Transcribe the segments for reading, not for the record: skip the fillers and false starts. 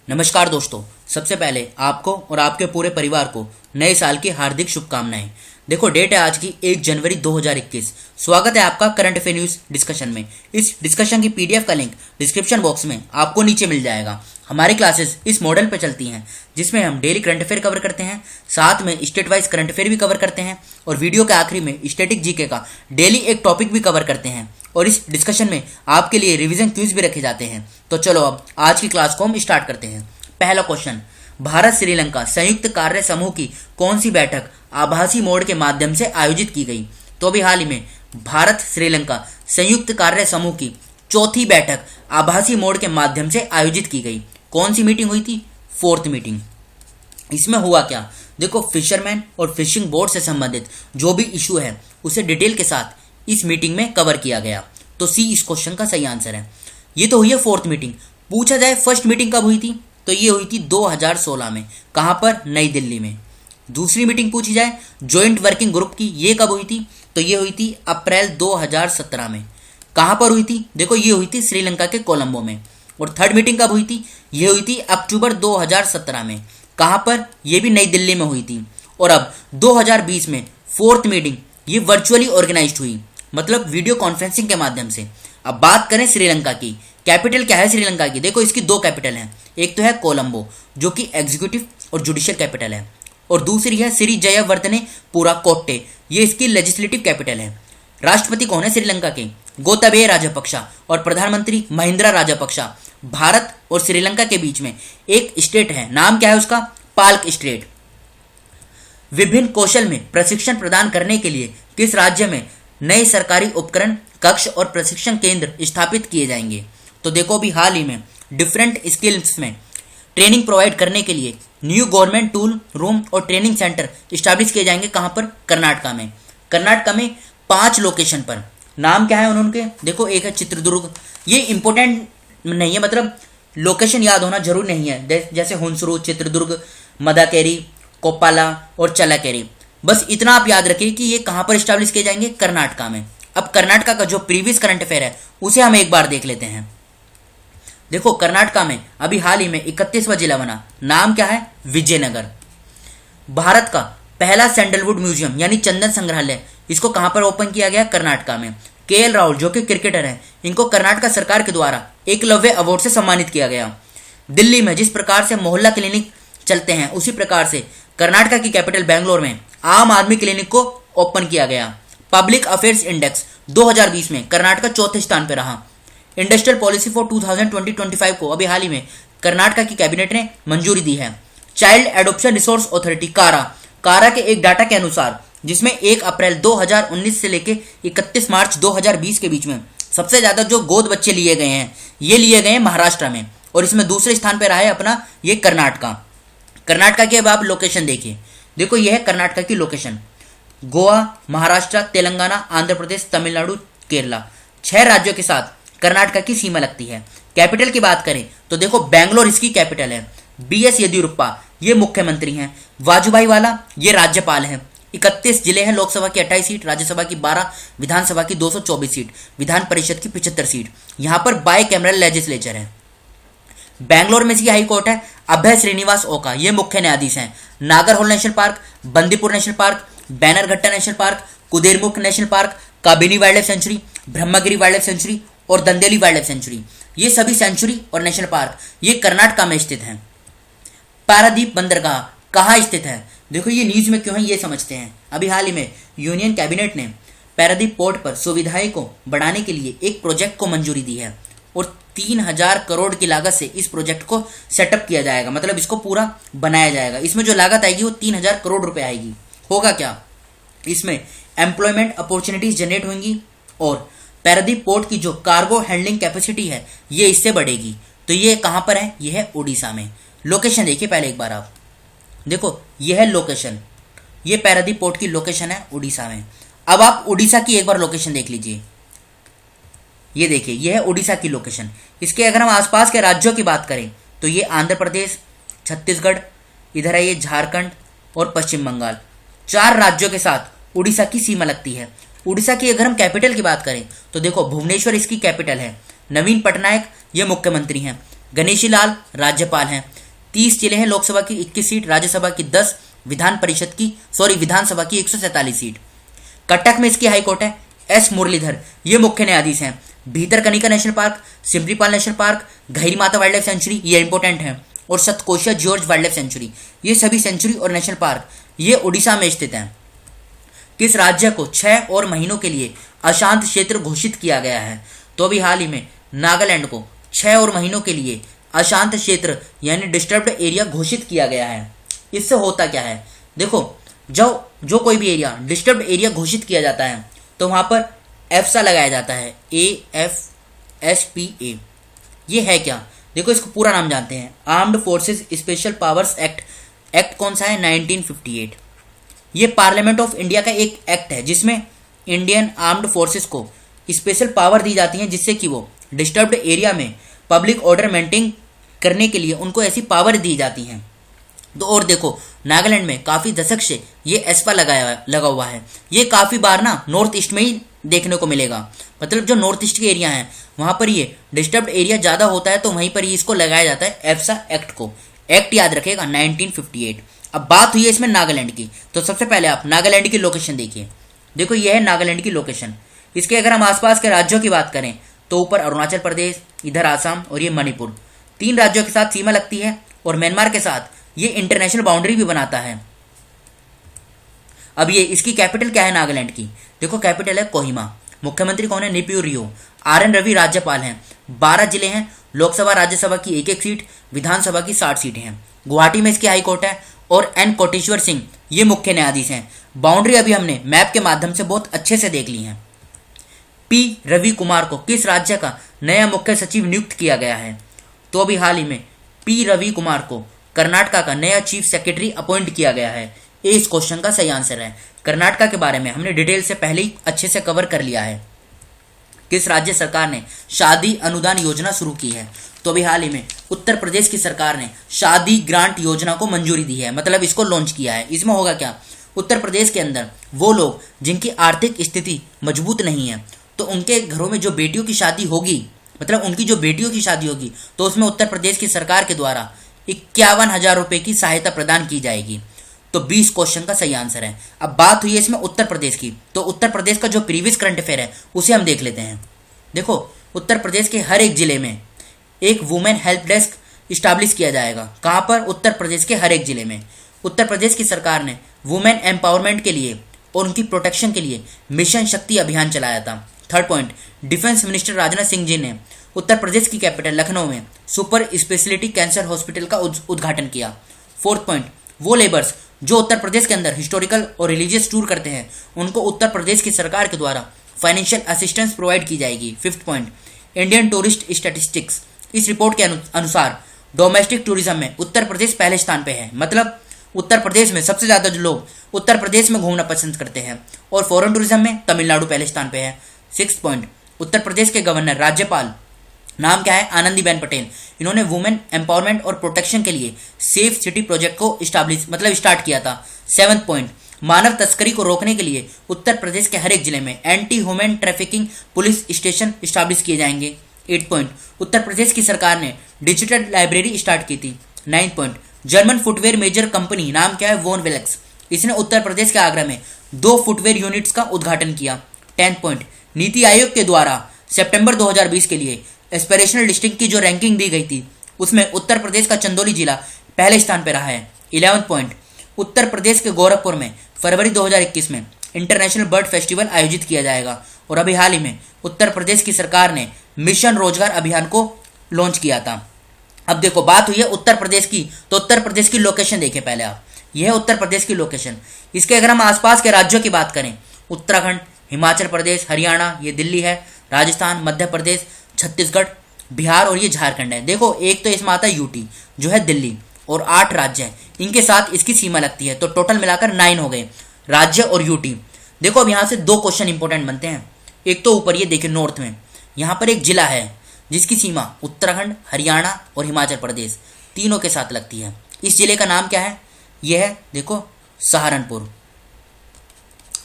नमस्कार दोस्तों, सबसे पहले आपको और आपके पूरे परिवार को नए साल की हार्दिक शुभकामनाएं। देखो, डेट है आज की 1 जनवरी 2021। स्वागत है आपका करंट अफेयर न्यूज डिस्कशन में। इस डिस्कशन की पीडीएफ का लिंक डिस्क्रिप्शन बॉक्स में आपको नीचे मिल जाएगा। हमारी क्लासेस इस मॉडल पर चलती हैं जिसमें हम डेली करंट अफेयर कवर करते हैं, साथ में स्टेट वाइज करंट अफेयर भी कवर करते हैं और वीडियो के आखिरी में स्टैटिक जीके का डेली एक टॉपिक भी कवर करते हैं। और इस डिस्कशन में आपके लिए रिवीजन क्विज भी रखे जाते हैं। तो चलो अब आज की क्लास को हम स्टार्ट करते हैं। पहला क्वेश्चन, भारत श्रीलंका संयुक्त कार्य समूह की कौन सी बैठक आभासी मोड के माध्यम से आयोजित की गई? तो अभी हाल ही में भारत श्रीलंका संयुक्त कार्य समूह की चौथी बैठक आभासी मोड के माध्यम से आयोजित की गई। कौन सी मीटिंग हुई थी? Fourth meeting. इसमें हुआ क्या? देखो, फिशरमैन और फिशिंग बोट से संबंधित जो भी इशू है उसे डिटेल के साथ इस मीटिंग में कवर किया गया। तो सी इस क्वेश्चन का सही आंसर है। ये तो हुई है फोर्थ मीटिंग। पूछा जाए फर्स्ट मीटिंग कब हुई थी, तो ये हुई थी 2016 में। कहां पर? नई दिल्ली में। दूसरी मीटिंग पूछी जाए ज्वाइंट वर्किंग ग्रुप की, ये कब हुई थी? तो ये हुई थी अप्रैल 2017 में। कहां पर हुई थी? देखो, ये हुई थी श्रीलंका के कोलंबो में। और थर्ड मीटिंग कब हुई थी? ये हुई थी अक्टूबर 2017 में। कहां पर? ये भी नई दिल्ली में हुई थी। और अब 2020 में फोर्थ मीटिंग ये वर्चुअली ऑर्गेनाइज्ड हुई, मतलब वीडियो कॉन्फ्रेंसिंग के माध्यम से। अब बात करें श्रीलंका की, कैपिटल क्या है श्रीलंका की? देखो, इसकी दो कैपिटल हैं। एक तो है कोलंबो जो कि एग्जीक्यूटिव और जुडिशियल कैपिटल है, और दूसरी है श्री जयवर्धने पुराकोट्टे, ये इसकी लेजिस्लेटिव कैपिटल है। राष्ट्रपति कौन है श्रीलंका के? गोताबये राजपक्षा। और प्रधानमंत्री महिंद्रा राजपक्षा। भारत और श्रीलंका के बीच में एक स्टेट है, नाम क्या है उसका? पाल्क स्टेट। विभिन्न कौशल में प्रशिक्षण प्रदान करने के लिए किस राज्य में नए सरकारी उपकरण कक्ष और प्रशिक्षण केंद्र स्थापित किए जाएंगे? तो देखो, अभी हाल ही में डिफरेंट स्किल्स में ट्रेनिंग प्रोवाइड करने के लिए न्यू गवर्नमेंट टूल रूम और ट्रेनिंग सेंटर स्टैब्लिश किए जाएंगे। कहां पर? कर्नाटका में। कर्नाटका में 5 लोकेशन पर। नाम क्या है उनके? देखो, एक है चित्रदुर्ग। ये इंपॉर्टेंट नहीं है, मतलब लोकेशन याद होना जरूरी नहीं है, जैसे हुंसरू, चित्रदुर्ग, मदाकेरी, कोप्पाला और चलाकेरी। बस इतना आप याद रखिए कि ये कहां पर स्टैब्लिश किए जाएंगे? कर्नाटका में। अब कर्नाटका का जो प्रीवियस करंट अफेयर है उसे हम एक बार देख लेते हैं। देखो, कर्नाटका में अभी हाल ही में 31वां जिला बना। नाम क्या है? विजयनगर। भारत का पहला सैंडलवुड म्यूजियम यानी चंदन संग्रहालय, इसको कहां पर ओपन किया गया? कर्नाटका में। केएल राहुल जो कि क्रिकेटर हैं, इनको कर्नाटका सरकार के द्वारा एकलव्य अवार्ड से सम्मानित किया गया। दिल्ली में जिस प्रकार से मोहल्ला क्लिनिक चलते हैं उसी प्रकार से कर्नाटका की कैपिटल बेंगलोर में आम आदमी क्लिनिक को ओपन किया गया। पब्लिक अफेयर्स इंडेक्स 2020 में कर्नाटका चौथे स्थान पर रहा। इंडस्ट्रियल पॉलिसी फॉर 2020-25 को अभी हाल ही में कर्नाटका की कैबिनेट ने मंजूरी दी है। चाइल्ड एडॉप्शन रिसोर्स अथॉरिटी कारा के एक डाटा के अनुसार, जिसमें 1 अप्रैल 2019 से लेकर 31 मार्च 2020 के बीच में सबसे ज्यादा जो गोद बच्चे लिए गए हैं, ये लिए गए हैं महाराष्ट्र में, और इसमें दूसरे स्थान पर रहा है अपना ये कर्नाटका। कर्नाटका की अब आप लोकेशन देखिए। देखो, यह है कर्नाटका की लोकेशन। गोवा, महाराष्ट्र, तेलंगाना, आंध्र प्रदेश, तमिलनाडु, केरला, 6 राज्यों के साथ कर्नाटका की सीमा लगती है। कैपिटल की बात करें तो देखो, बेंगलोर इसकी कैपिटल है। बीएस येदियुरप्पा ये मुख्यमंत्री हैं। वाजुभाई वाला ये राज्यपाल हैं। 31 जिले हैं। लोकसभा की 28 सीट, राज्यसभा की 12, विधानसभा की 224 सीट, विधान परिषद की 75 सीट। यहां पर बाय कैमरल लेजिस्लेचर है। बेंगलोर में इसकी हाई कोर्ट है। अभय श्रीनिवास ओका ये मुख्य न्यायाधीश हैं। Nagarhole national park, Bandipur national park, Bannerghatta national park, Kudremukh national park, Kabini wild life sanctuary, Brahmagiri wild life sanctuary और दंदेली वाइल्ड लाइफ सेंचुरी, ये सभी सेंचुरी और नेशनल पार्क ये कर्नाटका में स्थित हैं। पारादीप बंदरगाह कहाँ स्थित है? देखो, ये न्यूज में क्यों है ये समझते हैं। अभी हाल ही में यूनियन कैबिनेट ने पारादीप पोर्ट पर सुविधाएं को बढ़ाने के लिए एक प्रोजेक्ट को मंजूरी दी है, और 3000 करोड़ की लागत से इस प्रोजेक्ट को सेटअप किया जाएगा, मतलब इसको पूरा बनाया जाएगा। इसमें जो लागत आएगी वो 3000 करोड़ रुपए आएगी। होगा क्या? इसमें एम्प्लॉयमेंट अपॉर्चुनिटीज जनरेट होंगी, और पारादीप पोर्ट की जो कार्गो हैंडलिंग कैपेसिटी है ये इससे बढ़ेगी। तो ये कहां पर है? ये है उड़ीसा में। लोकेशन देखिए पहले एक बार आप। देखो, ये है लोकेशन, ये पारादीप पोर्ट की लोकेशन है उड़ीसा में। अब आप उड़ीसा की एक बार लोकेशन देख लीजिए। ये देखिए, ये है उड़ीसा की लोकेशन। इसके अगर हम आसपास के राज्यों की बात करें तो ये आंध्र प्रदेश, छत्तीसगढ़, इधर है ये झारखंड और पश्चिम बंगाल। 4 राज्यों के साथ उड़ीसा की सीमा लगती है। उड़ीसा की अगर हम कैपिटल की बात करें तो देखो, भुवनेश्वर इसकी कैपिटल है। नवीन पटनायक ये मुख्यमंत्री हैं। गणेशी लाल राज्यपाल हैं। 30 जिले हैं, लोकसभा की 21 सीट, राज्यसभा की 10, विधानसभा की 147 सीट। कटक में इसकी हाईकोर्ट है। एस मुरलीधर ये मुख्य न्यायाधीश हैं। Bhitarkanika national park, Similipal national park, Gahirmatha wildlife sanctuary ये इंपॉर्टेंट है, और Satkosia gorge wildlife sanctuary, ये सभी सेंचुरी और नेशनल पार्क ये उड़ीसा में स्थित हैं। किस राज्य को 6 और महीनों के लिए अशांत क्षेत्र घोषित किया गया है? तो अभी हाल ही में नागालैंड को 6 और महीनों के लिए अशांत क्षेत्र यानी डिस्टर्ब्ड एरिया घोषित किया गया है। इससे होता क्या है, देखो जो कोई भी एरिया डिस्टर्ब्ड एरिया घोषित किया जाता है तो वहां पर एफसा लगाया जाता है, AFSPA। ये है क्या, देखो इसको पूरा नाम जानते हैं, armed forces special powers act. Act कौन सा है? 1958। ये पार्लियामेंट ऑफ इंडिया का एक एक्ट है जिसमें इंडियन आर्म्ड फोर्सेस को स्पेशल पावर दी जाती है जिससे कि वो डिस्टर्ब्ड एरिया में पब्लिक ऑर्डर मेंटेन करने के लिए उनको ऐसी पावर दी जाती हैं। तो और देखो नागालैंड में काफ़ी दशक से ये एस्पा लगा हुआ है। ये काफ़ी बार ना नॉर्थ ईस्ट में ही देखने को मिलेगा, मतलब जो नॉर्थ ईस्ट के एरिया हैं वहाँ पर ये डिस्टर्ब्ड एरिया ज़्यादा होता है तो वहीं पर ये इसको लगाया जाता है एफसा एक्ट को। एक्ट याद रखेगा 1958। अब बात हुई है इसमें नागालैंड की, तो सबसे पहले आप नागालैंड की लोकेशन देखिए। देखो ये है नागालैंड की लोकेशन। इसके अगर हम आसपास के राज्यों की बात करें तो ऊपर अरुणाचल प्रदेश, इधर आसाम और ये मणिपुर, 3 राज्यों के साथ सीमा लगती है और म्यांमार के साथ ये इंटरनेशनल बाउंड्री भी बनाता है। अब ये इसकी कैपिटल क्या है नागालैंड की? देखो कैपिटल है कोहिमा। मुख्यमंत्री कौन है? निफ्यू रियो। RN रवि राज्यपाल हैं। 12 जिले हैं, लोकसभा राज्यसभा की 1-1 सीट, विधानसभा की 60 सीटें हैं। गुवाहाटी में इसकी हाईकोर्ट है और N कोटेश्वर सिंह ये मुख्य न्यायाधीश हैं। बाउंड्री अभी हमने मैप के माध्यम से बहुत अच्छे से देख ली है। P रवि कुमार को किस राज्य का नया मुख्य सचिव नियुक्त किया गया है? तो अभी हाल ही में P रवि कुमार को कर्नाटका का नया चीफ सेक्रेटरी अपॉइंट किया गया है। ये इस क्वेश्चन का सही आंसर है। कर्नाटका के बारे में हमने डिटेल से पहले ही अच्छे से कवर कर लिया है। किस राज्य सरकार ने शादी अनुदान योजना शुरू की है? तो अभी हाल ही में उत्तर प्रदेश की सरकार ने शादी ग्रांट योजना को मंजूरी दी है, मतलब इसको लॉन्च किया है। इसमें होगा क्या, उत्तर प्रदेश के अंदर वो लोग जिनकी आर्थिक स्थिति मजबूत नहीं है तो उनके घरों में जो बेटियों की शादी होगी, मतलब उनकी जो बेटियों की शादी होगी तो उसमें उत्तर प्रदेश की सरकार के द्वारा 51,000 रुपए की सहायता प्रदान की जाएगी। तो 20 क्वेश्चन का सही आंसर है। अब बात हुई है इसमें उत्तर प्रदेश की, तो उत्तर प्रदेश का जो प्रीवियस करंट अफेयर है उसे हम देख लेते हैं। देखो उत्तर प्रदेश के हर एक जिले में एक वुमेन हेल्प डेस्क स्टैब्लिश किया जाएगा। कहाँ पर? उत्तर प्रदेश के हर एक जिले में। उत्तर प्रदेश की सरकार ने वुमेन एम्पावरमेंट के लिए और उनकी प्रोटेक्शन के लिए मिशन शक्ति अभियान चलाया था। Third point, defence minister Rajnath Singh ji ने उत्तर प्रदेश की कैपिटल लखनऊ में सुपर स्पेशलिटी कैंसर हॉस्पिटल का उद्घाटन किया। फोर्थ पॉइंट, वो लेबर्स जो उत्तर प्रदेश के अंदर हिस्टोरिकल और रिलीजियस टूर करते हैं उनको उत्तर प्रदेश की सरकार के द्वारा फाइनेंशियल असिस्टेंस प्रोवाइड की जाएगी। Fifth point, Indian tourist statistics, इस रिपोर्ट के अनुसार डोमेस्टिक टूरिज्म में उत्तर प्रदेश पहले स्थान पे है, मतलब उत्तर प्रदेश में सबसे ज्यादा जो लोग उत्तर प्रदेश में घूमना पसंद करते हैं, और फॉरेन टूरिज्म में तमिलनाडु पहले स्थान पे है। सिक्स पॉइंट, उत्तर प्रदेश के गवर्नर राज्यपाल नाम क्या है? आनंदीबेन पटेल। इन्होंने वुमेन एम्पावरमेंट और प्रोटेक्शन के लिए सेफ सिटी प्रोजेक्ट को स्टार्ट किया था। सेवंथ पॉइंट, मानव तस्करी को रोकने के लिए उत्तर प्रदेश के हर एक जिले में anti human trafficking police station establish किए जाएंगे। 8 पॉइंट, उत्तर प्रदेश की सरकार ने डिजिटल लाइब्रेरी स्टार्ट की थी। 9 point, German footwear major company नाम क्या है? Von Wellx. इसने उत्तर प्रदेश के आगरा में 2 फुटवेयर यूनिट्स का उद्घाटन किया। 10 पॉइंट, नीति आयोग के द्वारा सितंबर 2020 के लिए एस्पिरेशनल डिस्ट्रिक्ट की जो रैंकिंग दी गई थी उसमें उत्तर प्रदेश का चंदौली जिला पहले स्थान पर रहा है। 11 पॉइंट, उत्तर प्रदेश के गोरखपुर में फरवरी 2021 में इंटरनेशनल बर्ड फेस्टिवल आयोजित किया जाएगा। और अभी हाल ही में उत्तर प्रदेश की सरकार ने मिशन रोजगार अभियान को लॉन्च किया था। अब देखो बात हुई है उत्तर प्रदेश की, तो उत्तर प्रदेश की लोकेशन देखिए पहले आप। यह है उत्तर प्रदेश की लोकेशन। इसके अगर हम आसपास के राज्यों की बात करें, उत्तराखंड, हिमाचल प्रदेश, हरियाणा, ये दिल्ली है, राजस्थान, मध्य प्रदेश, छत्तीसगढ़, बिहार और ये झारखंड है। देखो एक तो इसमें आता है यूटी जो है दिल्ली, और 8 राज्य हैं, इनके साथ इसकी सीमा लगती है, तो टोटल मिलाकर 9 हो गए राज्य और यूटी। देखो अब यहाँ से 2 क्वेश्चन इंपॉर्टेंट बनते हैं। एक तो ऊपर ये देखिए नॉर्थ में यहाँ पर एक जिला है जिसकी सीमा उत्तराखंड, हरियाणा और हिमाचल प्रदेश तीनों के साथ लगती है। इस जिले का नाम क्या है? यह है देखो सहारनपुर।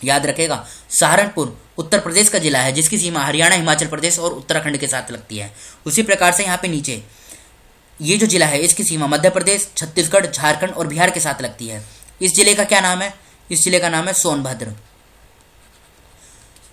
याद रखेगा, सहारनपुर उत्तर प्रदेश का जिला है जिसकी सीमा हरियाणा, हिमाचल प्रदेश और उत्तराखंड के साथ लगती है। उसी प्रकार से यहाँ पे नीचे ये जो जिला है इसकी सीमा मध्य प्रदेश, छत्तीसगढ़, झारखंड और बिहार के साथ लगती है। इस जिले का क्या नाम है? इस जिले का नाम है सोनभद्र।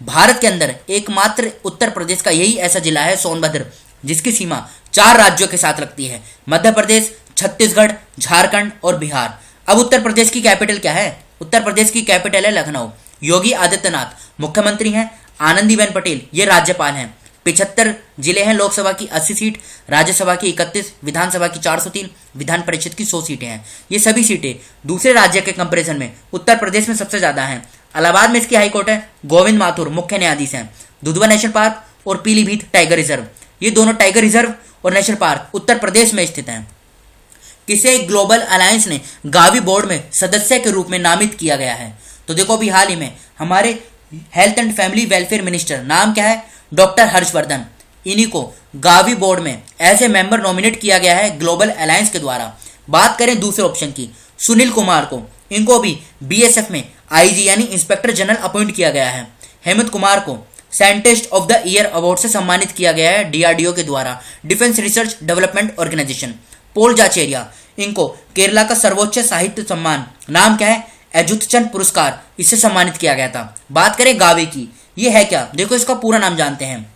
भारत के अंदर एकमात्र उत्तर प्रदेश का यही ऐसा जिला है सोनभद्र जिसकी सीमा 4 राज्यों के साथ लगती है, मध्य प्रदेश, छत्तीसगढ़, झारखंड और बिहार। अब उत्तर प्रदेश की कैपिटल क्या है? उत्तर प्रदेश की कैपिटल है लखनऊ। योगी आदित्यनाथ मुख्यमंत्री हैं, आनंदीबेन पटेल ये राज्यपाल हैं। 75 जिले हैं, लोकसभा की 80 सीट, राज्यसभा की 31, विधानसभा की 403, विधान परिषद की 100 सीटें हैं। ये सभी सीटें दूसरे राज्य के कंपैरिजन में उत्तर प्रदेश में सबसे ज्यादा हैं। इलाहाबाद में इसकी हाईकोर्ट है, गोविंद माथुर मुख्य न्यायाधीश हैं। दुधवा नेशनल पार्क और पीलीभीत टाइगर रिजर्व, ये दोनों टाइगर रिजर्व और नेशनल पार्क उत्तर प्रदेश में स्थित हैं। किसे ग्लोबल अलायंस ने गावी बोर्ड में सदस्य के रूप में नामित किया गया है? तो देखो अभी हाल ही में हमारे health and family welfare minister, नाम क्या है? डॉक्टर हर्षवर्धन, इन्हीं को गावी बोर्ड में एज ए मेंबर नॉमिनेट किया गया है ग्लोबल अलायंस के द्वारा। बात करें दूसरे ऑप्शन की, सुनील कुमार को, इनको भी बीएसएफ में आईजी यानी इंस्पेक्टर जनरल अपॉइंट किया गया है। हेमंत कुमार को scientist of the year award से सम्मानित किया गया है डीआरडीओ के द्वारा, डिफेंस रिसर्च डेवलपमेंट ऑर्गेनाइजेशन। पोल जाचेरिया, इनको केरला का सर्वोच्च साहित्य सम्मान, नाम क्या है? एजुतचंद पुरस्कार, इससे सम्मानित किया गया था। बात करें गावी की, ये है क्या? देखो इसका पूरा नाम जानते हैं,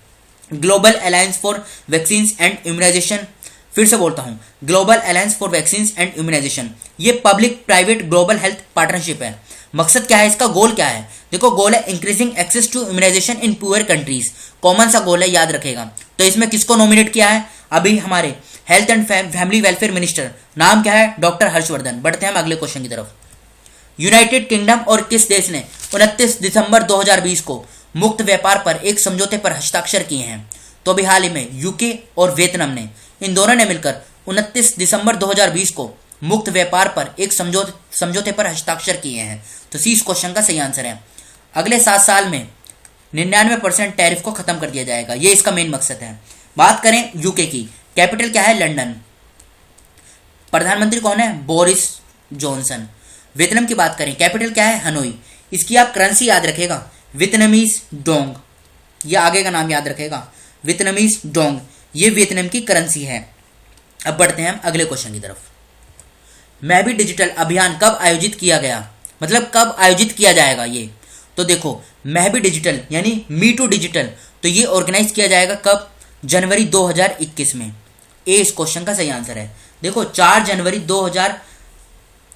global alliance for vaccine and immunisation. फिर से बोलता हूं, global alliance for vaccine and immunisation. ये public private global health partnership है। मकसद क्या है इसका? गोल क्या है? देखो गोल है increasing access to immunization in poor countries. Common सा गोल है, याद रखेगा। तो इसमें किसको नॉमिनेट किया है? अभी हमारे health and family welfare minister, नाम क्या है? डॉक्टर हर्षवर्धन। बढ़ते हैं हम अगले क्वेश्चन की तरफ। यूनाइटेड किंगडम और किस देश ने 29 दिसंबर 2020 को मुक्त व्यापार पर एक समझौते पर हस्ताक्षर किए हैं? तो अभी हाल ही में यूके और वियतनाम ने, इन दोनों ने मिलकर 29 दिसंबर 2020 को मुक्त व्यापार पर एक समझौते पर हस्ताक्षर किए हैं। तो सी इस क्वेश्चन का सही आंसर है। अगले 7 साल में 99% टैरिफ को खत्म कर दिया जाएगा, ये इसका मेन मकसद है। बात करें यूके की, कैपिटल क्या है? लंदन। प्रधानमंत्री कौन है? Boris Johnson. वियतनाम की बात करें, कैपिटल क्या है? हनोई। इसकी आप करेंसी याद रखेगा, वियतनामीज डोंग, ये आगे का नाम याद रखेगा, वियतनामीज डोंग, ये वियतनाम की करेंसी है। अब बढ़ते हैं हम अगले क्वेश्चन की तरफ। मैं भी डिजिटल अभियान कब आयोजित किया गया? मतलब कब आयोजित किया जाएगा ये? तो देखो मैं भी डिजिटल यानी मी टू डिजिटल, तो ये ऑर्गेनाइज किया जाएगा कब? जनवरी 2021 में। ए इस क्वेश्चन का सही आंसर है। देखो 4 जनवरी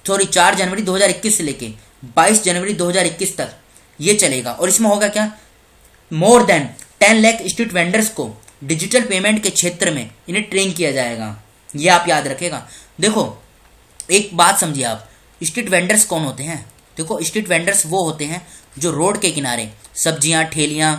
2021 से लेके 22 जनवरी 2021 तक ये चलेगा। और इसमें होगा क्या? More than 10 lakh street vendors को डिजिटल पेमेंट के क्षेत्र में इन्हें ट्रेन किया जाएगा, ये आप याद रखेगा। देखो एक बात समझिए आप, स्ट्रीट वेंडर्स कौन होते हैं? देखो स्ट्रीट वेंडर्स वो होते हैं जो रोड के किनारे सब्जियां, ठेलियां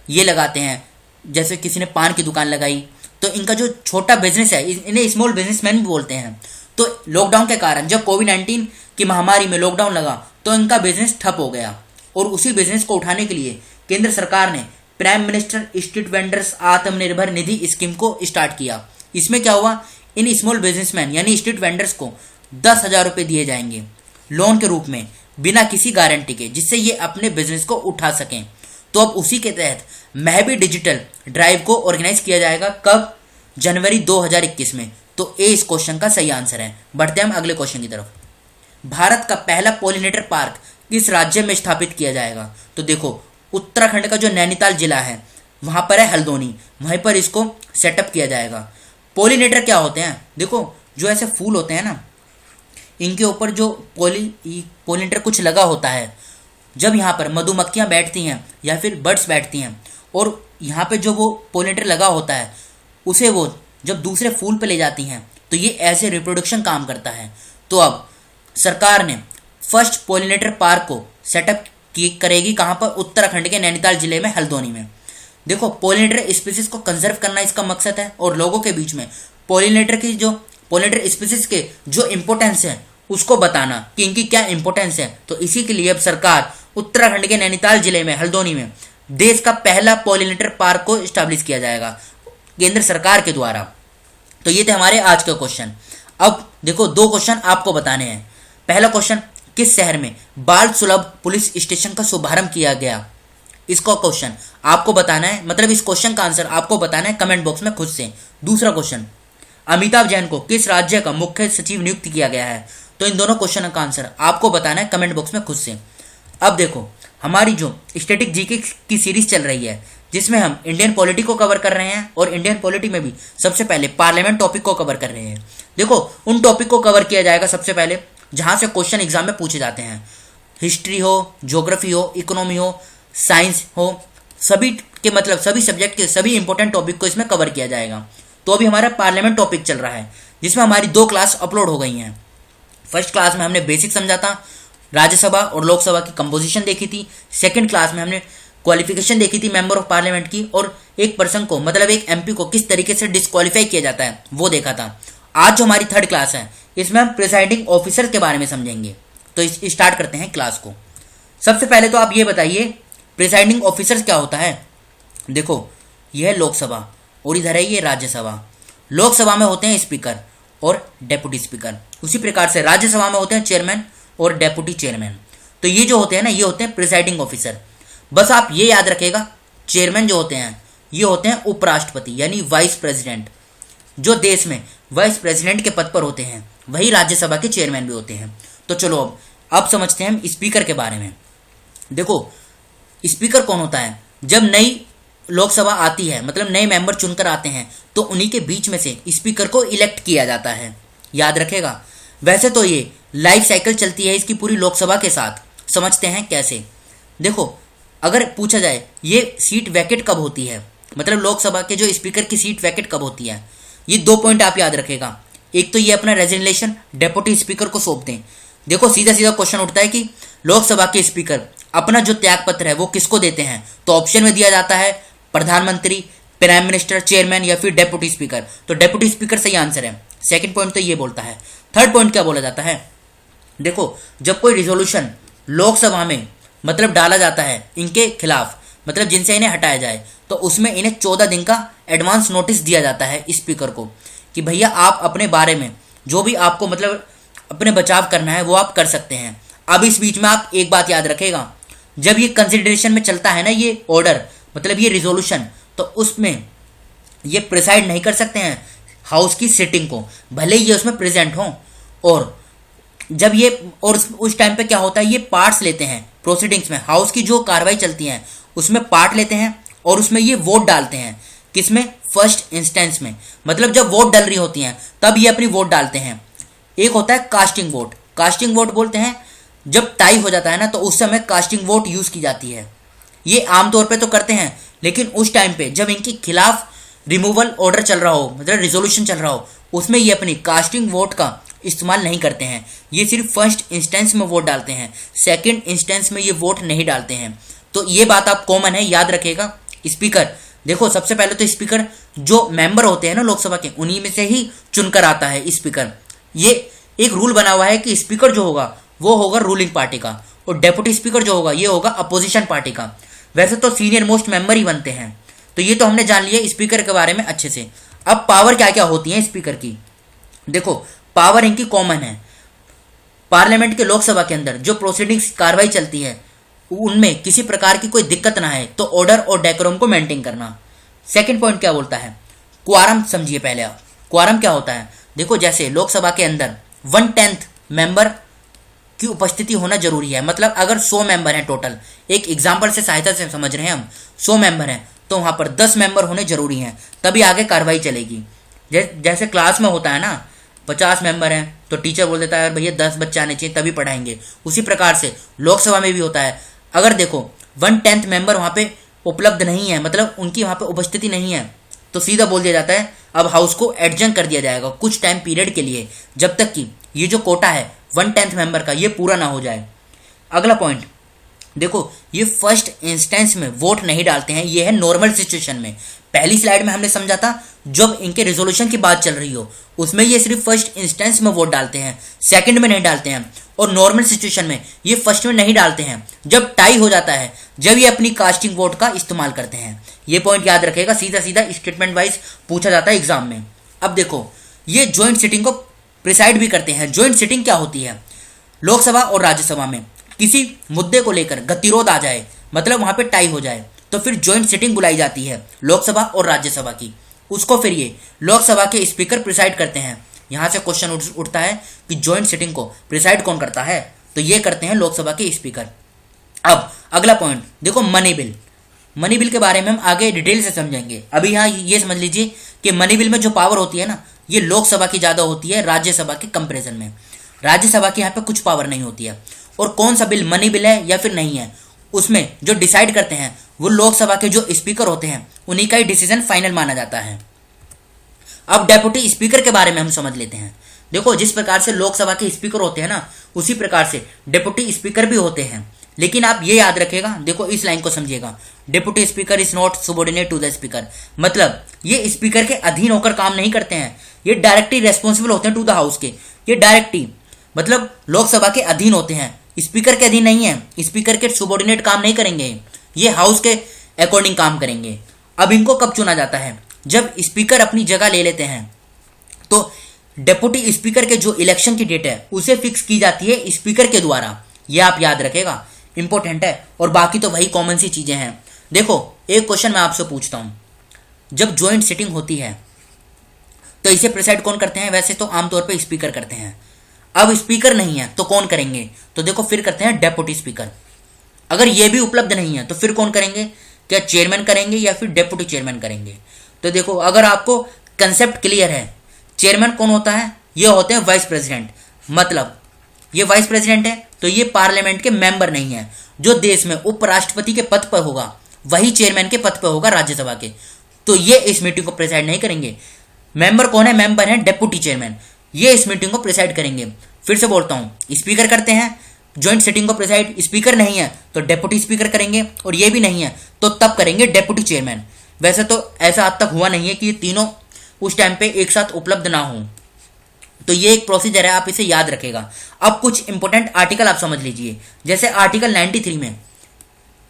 ये लगाते हैं। जैसे किसी ने पान की दुकान लगाई तो इनका जो छोटा बिजनेस है, इन्हें स्मॉल बिजनेसमैन भी बोलते हैं। तो लॉकडाउन के कारण जब कोविड-19 की महामारी में लॉकडाउन लगा तो इनका बिजनेस ठप हो गया, और उसी बिजनेस को उठाने के लिए केंद्र सरकार ने prime minister street vendors Atmanirbhar Nidhi scheme को स्टार्ट किया। इसमें क्या हुआ? इन स्मॉल बिजनेसमैन यानी स्ट्रीट वेंडर्स को 10,000 रुपये दिए जाएंगे लोन के रूप में, बिना किसी गारंटी के, जिससे ये अपने बिजनेस को उठा सकें। तो अब उसी के तहत मैं भी डिजिटल ड्राइव को ऑर्गेनाइज किया जाएगा कब? जनवरी 2021 में। तो ए इस क्वेश्चन का सही आंसर है। बढ़ते हैं हम अगले क्वेश्चन की तरफ। भारत का पहला पॉलिनेटर पार्क किस राज्य में स्थापित किया जाएगा? तो देखो उत्तराखंड का जो नैनीताल जिला है वहां पर है हल्द्वानी, वहीं पर इसको सेटअप किया जाएगा। पॉलिनेटर क्या होते हैं? देखो जो ऐसे फूल होते हैं ना, इनके ऊपर जो पॉलिनेटर कुछ लगा होता है, जब यहाँ पर मधुमक्खियाँ बैठती हैं या फिर बर्ड्स बैठती हैं और यहाँ पे जो वो पॉलिनेटर लगा होता है उसे वो जब दूसरे फूल पे ले जाती हैं तो ये ऐसे रिप्रोडक्शन काम करता है। तो अब सरकार ने फर्स्ट पॉलिनेटर पार्क को सेटअप करेगी कहाँ पर? उत्तराखंड के नैनीताल जिले में हल्द्वानी में। देखो पॉलिनेटर स्पीसीज को कंजर्व करना इसका मकसद है और लोगों के बीच में पॉलिनेटर स्पीसीज के जो इंपॉर्टेंस है उसको बताना कि इनकी क्या इंपॉर्टेंस है। तो इसी के लिए अब सरकार उत्तराखंड के नैनीताल जिले में हल्द्वानी में देश का पहला पॉलिनेटर पार्क को स्टैब्लिश किया जाएगा केंद्र सरकार के द्वारा। तो ये थे हमारे आज के क्वेश्चन। अब देखो 2 क्वेश्चन आपको बताने हैं। पहला क्वेश्चन, किस शहर में बाल सुलभ पुलिस स्टेशन का शुभारंभ किया गया? इसका क्वेश्चन आपको बताना है, मतलब इस क्वेश्चन का आंसर आपको बताना है कमेंट बॉक्स में खुद से। दूसरा क्वेश्चन, अमिताभ जैन को किस राज्य का मुख्य सचिव नियुक्त किया गया है? तो इन दोनों क्वेश्चन का आंसर आपको बताना है कमेंट बॉक्स में खुद से। अब देखो, हमारी जो स्टैटिक जीके की सीरीज चल रही है, जिसमें हम इंडियन पॉलिटी को कवर कर रहे हैं और इंडियन पॉलिटी में भी सबसे पहले पार्लियामेंट टॉपिक को कवर कर रहे हैं। देखो, उन टॉपिक को कवर किया जाएगा सबसे पहले जहां से क्वेश्चन एग्जाम में पूछे जाते हैं। हिस्ट्री हो, ज्योग्राफी हो, इकोनॉमी हो, साइंस हो, सभी के मतलब सभी सब्जेक्ट के सभी इंपॉर्टेंट टॉपिक को इसमें कवर किया जाएगा। तो अभी हमारा पार्लियामेंट टॉपिक चल रहा है, जिसमें हमारी 2 क्लास अपलोड हो गई हैं। फर्स्ट क्लास में हमने बेसिक समझा था, राज्यसभा और लोकसभा की कंपोजिशन देखी थी। सेकंड क्लास में हमने क्वालिफिकेशन देखी थी मेंबर ऑफ पार्लियामेंट की, और एक पर्सन को मतलब एक एमपी को किस तरीके से डिस्क्वालीफाई किया जाता है वो देखा था। आज जो हमारी थर्ड क्लास है, इसमें हम प्रिसाइडिंग ऑफिसर के बारे में समझेंगे। तो स्टार्ट करते हैं क्लास को। सबसे पहले तो आप ये बताइए, प्रिसाइडिंग ऑफिसर क्या होता है? देखो, यह है लोकसभा और इधर है ये राज्यसभा। लोकसभा में होते हैं स्पीकर और डेप्यूटी स्पीकर, उसी प्रकार से राज्यसभा में होते हैं चेयरमैन और डेप्यूटी चेयरमैन। तो ये जो होते हैं ना, ये होते हैं प्रिसाइडिंग ऑफिसर। बस आप ये याद रखेगा, चेयरमैन जो होते हैं ये होते हैं उपराष्ट्रपति यानी वाइस प्रेसिडेंट। जो देश में वाइस प्रेसिडेंट के पद पर होते हैं वही राज्यसभा के चेयरमैन भी होते हैं। तो चलो अब समझते हैं हम स्पीकर के बारे में। देखो, स्पीकर कौन होता है? जब नई लोकसभा आती है, मतलब नए मेंबर चुनकर आते हैं, तो उन्हीं के बीच में से स्पीकर को इलेक्ट किया जाता है। याद रखेगा। वैसे तो ये लाइफ साइकिल चलती है इसकी पूरी लोकसभा के साथ। समझते हैं कैसे। देखो, अगर पूछा जाए ये सीट वैकेट कब होती है, मतलब लोकसभा के जो स्पीकर की सीट वैकेट कब होती है, ये 2 पॉइंट आप याद रखेगा। एक तो ये अपना रेजिग्नेशन डेप्यूटी स्पीकर को सौंप दें। देखो, सीधा सीधा क्वेश्चन उठता है कि लोकसभा के स्पीकर अपना जो त्याग पत्र है वो किसको देते हैं? तो ऑप्शन में दिया जाता है प्रधानमंत्री, प्राइम मिनिस्टर, चेयरमैन या फिर डेप्यूटी स्पीकर। तो डेप्यूटी स्पीकर सही आंसर है। सेकंड पॉइंट तो ये बोलता है। थर्ड पॉइंट क्या बोला जाता है? देखो, जब कोई रिजोल्यूशन लोकसभा में मतलब डाला जाता है इनके खिलाफ, मतलब जिनसे इन्हें हटाया जाए, तो उसमें इन्हें 14 दिन का एडवांस नोटिस दिया जाता है स्पीकर को कि भैया आप अपने बारे में जो भी आपको मतलब अपने बचाव करना है वो आप कर सकते हैं। अब इस बीच में आप एक बात याद रखेगा, जब ये कंसिडरेशन में चलता है ना ये ऑर्डर, मतलब ये रिजोल्यूशन, तो उसमें ये प्रिसाइड नहीं कर सकते हैं हाउस की सिटिंग को, भले ही ये उसमें प्रेजेंट हो। और जब ये और उस टाइम पे क्या होता है, ये पार्ट्स लेते हैं प्रोसीडिंग्स में, हाउस की जो कार्रवाई चलती है उसमें पार्ट लेते हैं और उसमें ये वोट डालते हैं। किसमें? फर्स्ट इंस्टेंस में, मतलब जब वोट डल रही होती हैं तब ये अपनी वोट डालते हैं। एक होता है कास्टिंग वोट। कास्टिंग वोट बोलते हैं जब टाई हो जाता है ना, तो उस समय कास्टिंग वोट यूज की जाती है। ये आमतौर पे तो करते हैं, लेकिन उस टाइम पे जब इनके खिलाफ रिमूवल ऑर्डर चल रहा हो, मतलब रिजोल्यूशन चल रहा हो, उसमें ये अपनी कास्टिंग वोट का इस्तेमाल नहीं करते हैं। ये सिर्फ फर्स्ट इंस्टेंस में वोट डालते हैं, सेकंड इंस्टेंस में ये वोट नहीं डालते हैं। तो ये बात आप कॉमन है, याद रखेगा। स्पीकर, देखो सबसे पहले तो स्पीकर जो मेंबर होते हैं ना लोकसभा के, उन्हीं में से ही चुनकर आता है स्पीकर। ये एक रूल बना हुआ है कि स्पीकर जो होगा वो होगा रूलिंग पार्टी का, और डेप्यूटी स्पीकर जो होगा ये होगा अपोजिशन पार्टी का। वैसे तो सीनियर मोस्ट मेंबर ही बनते हैं। तो ये तो हमने जान लिया स्पीकर के बारे में अच्छे से। अब पावर क्या क्या होती है स्पीकर की? देखो, पावर इनकी कॉमन है। पार्लियामेंट के लोकसभा के अंदर जो प्रोसीडिंग्स कार्रवाई चलती है उनमें किसी प्रकार की कोई दिक्कत ना है तो ऑर्डर और डेकोरम को मेंटेन करना। सेकंड पॉइंट क्या बोलता है? क्वारम समझिए पहले आप। क्वारम क्या होता है? देखो, जैसे लोकसभा के अंदर 1/10 मेंबर की उपस्थिति होना जरूरी है। मतलब अगर 100 मेंबर हैं टोटल, एक एग्जाम्पल से सहायता से समझ रहे हैं हम, 100 मेंबर हैं तो वहां पर 10 मेंबर होने जरूरी हैं, तभी आगे कार्रवाई चलेगी। जैसे क्लास में होता है ना, 50 मेंबर हैं तो टीचर बोल देता है भैया 10 बच्चे आने चाहिए तभी पढ़ाएंगे। उसी प्रकार से लोकसभा में भी होता है। अगर देखो 1/10 मेंबर वहां पे उपलब्ध नहीं है, मतलब उनकी वहां पे उपस्थिति नहीं है, तो सीधा बोल दिया जाता है अब हाउस को एडजर्न कर दिया जाएगा कुछ टाइम पीरियड के लिए, जब तक कि ये जो कोटा है 1/10 मेंबर का ये पूरा ना हो जाए। अगला पॉइंट देखो, ये फर्स्ट इंस्टेंस में वोट नहीं डालते हैं, ये है नॉर्मल सिचुएशन में। पहली स्लाइड में हमने समझा था जब इनके रेजोल्यूशन की बात चल रही हो उसमें ये सिर्फ फर्स्ट इंस्टेंस में वोट डालते हैं, सेकंड में नहीं डालते हैं। और नॉर्मल सिचुएशन में ये फर्स्ट में नहीं डालते हैं, जब टाई हो जाता है जब ये अपनी कास्टिंग वोट का इस्तेमाल करते हैं। ये पॉइंट याद रखेगा, सीधा सीधा स्टेटमेंट वाइज पूछा जाता है एग्जाम में। अब देखो, ये ज्वाइंट सिटिंग को प्रिसाइड भी करते हैं। ज्वाइंट सिटिंग क्या होती है? लोकसभा और राज्यसभा में किसी मुद्दे को लेकर गतिरोध आ जाए, मतलब वहां पे टाई हो जाए, तो फिर ज्वाइंट सिटिंग बुलाई जाती है लोकसभा और राज्यसभा की। उसको फिर ये लोकसभा के स्पीकर प्रिसाइड करते हैं। यहां से क्वेश्चन उठता है कि ज्वाइंट सिटिंग को प्रिसाइड कौन करता है, तो ये करते हैं लोकसभा के स्पीकर। अब अगला पॉइंट देखो, मनी बिल। मनी बिल के बारे में हम आगे डिटेल से समझेंगे। अभी यहाँ ये समझ लीजिए कि मनी बिल में जो पावर होती है ना, ये लोकसभा की ज़्यादा होती है राज्यसभा के कंपेरिजन में। राज्यसभा के यहाँ पे कुछ पावर नहीं होती है, और कौन सा बिल मनी बिल है या फिर नहीं है, उसमें जो डिसाइड करते हैं वो लोकसभा के जो स्पीकर होते हैं, उन्हीं का ही डिसीजन फाइनल माना जाता है। अब डेप्यूटी स्पीकर के बारे में हम समझ लेते हैं। देखो, जिस प्रकार से लोकसभा के स्पीकर होते हैं ना, उसी प्रकार से डेप्यूटी स्पीकर भी होते हैं। लेकिन आप ये याद रखिएगा, देखो इस लाइन को समझिएगा, deputy speaker is not subordinate to the speaker. मतलब ये स्पीकर के अधीन होकर काम नहीं करते हैं, ये डायरेक्टली रेस्पॉन्सिबल होते हैं टू द हाउस के। ये डायरेक्टली मतलब लोकसभा के अधीन होते हैं, स्पीकर के अधीन नहीं है। स्पीकर के सबऑर्डिनेट काम नहीं करेंगे, ये हाउस के अकॉर्डिंग काम करेंगे। अब इनको कब चुना जाता है, जब स्पीकर अपनी जगह ले लेते हैं, तो डेप्यूटी स्पीकर के जो इलेक्शन की डेट है उसे फिक्स की जाती है स्पीकर के द्वारा। ये आप याद रखेगा, इंपॉर्टेंट है। और बाकी तो वही कॉमन सी चीजें हैं। देखो, एक क्वेश्चन मैं आपसे पूछता हूं, जब ज्वाइंट सिटिंग होती है तो इसे प्रिसाइड कौन करते हैं? वैसे तो आमतौर पे स्पीकर करते हैं। अब स्पीकर नहीं है तो कौन करेंगे? तो देखो फिर करते हैं डेप्यूटी स्पीकर। अगर ये भी उपलब्ध नहीं है तो फिर कौन करेंगे? क्या चेयरमैन करेंगे या फिर डेप्यूटी चेयरमैन करेंगे? तो देखो, अगर आपको कंसेप्ट क्लियर है, चेयरमैन कौन होता है? ये होते हैं वाइस प्रेसिडेंट। मतलब ये वाइस प्रेसिडेंट है तो ये पार्लियामेंट के मेंबर नहीं है। जो देश में उपराष्ट्रपति के पद पर होगा वही चेयरमैन के पद पर होगा राज्यसभा के। तो ये इस मीटिंग को प्रिसाइड नहीं करेंगे। मेंबर कौन है? मेंबर है डेप्यूटी चेयरमैन, ये इस मीटिंग को प्रिसाइड करेंगे। फिर से बोलता हूं, स्पीकर करते हैं ज्वाइंट सिटिंग को प्रिसाइड। स्पीकर नहीं है तो डेप्यूटी स्पीकर करेंगे, और ये भी नहीं है तो तब करेंगे डेप्यूटी चेयरमैन। वैसे तो ऐसा अब तक हुआ नहीं है कि ये तीनों उस टाइम पे एक साथ उपलब्ध ना हो, तो ये एक प्रोसीजर है, आप इसे याद रखेगा। अब कुछ इंपॉर्टेंट आर्टिकल आप समझ लीजिए। जैसे आर्टिकल 93 में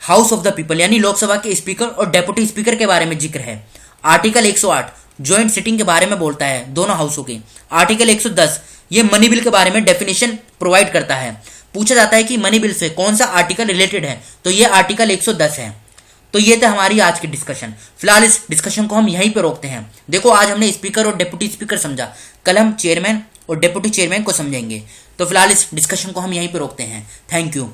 हाउस ऑफ द पीपल यानी लोकसभा के स्पीकर और डेप्यूटी स्पीकर के बारे में जिक्र है। आर्टिकल 108 ज्वाइंट सिटिंग के बारे में बोलता है, दोनों हाउसों के। आर्टिकल 110 ये मनी बिल के बारे में डेफिनेशन प्रोवाइड करता है। पूछा जाता है कि मनी बिल से कौन सा आर्टिकल रिलेटेड है, तो ये आर्टिकल 110 है। तो ये था हमारी आज की डिस्कशन। फिलहाल इस डिस्कशन को हम यहीं पे रोकते हैं। देखो, आज हमने स्पीकर और डेप्यूटी स्पीकर समझा, कल हम चेयरमैन और डेप्यूटी चेयरमैन को समझेंगे। तो फिलहाल इस डिस्कशन को हम यहीं पे रोकते हैं। Thank you.